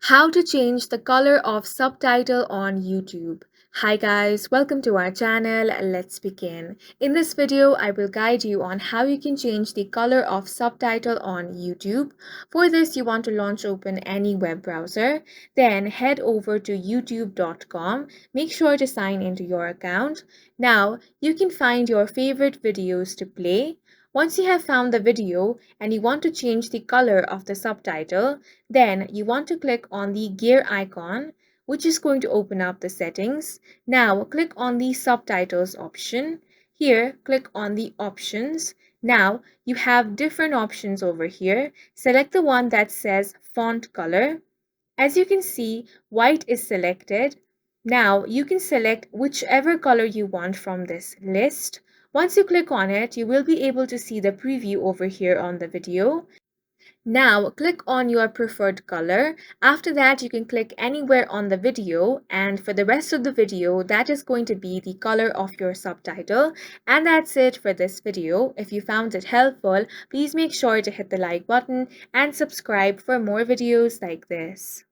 How to change the color of subtitle on YouTube. Hi guys, welcome to our channel. Let's begin. In this video, I will guide you on how you can change the color of subtitle on YouTube. For this, you want to launch open any web browser, then head over to youtube.com. Make sure to sign into your account. Now, you can find your favorite videos to play. Once you have found the video and you want to change the color of the subtitle, then you want to click on the gear icon, which is going to open up the settings. Now click on the subtitles option. Here, click on the options. Now you have different options over here. Select the one that says font color. As you can see, white is selected. Now you can select whichever color you want from this list. Once you click on it, you will be able to see the preview over here on the video. Now click on your preferred color. After that, you can click anywhere on the video, and for the rest of the video, that is going to be the color of your subtitle. And that's it for this video. If you found it helpful, please make sure to hit the like button and subscribe for more videos like this.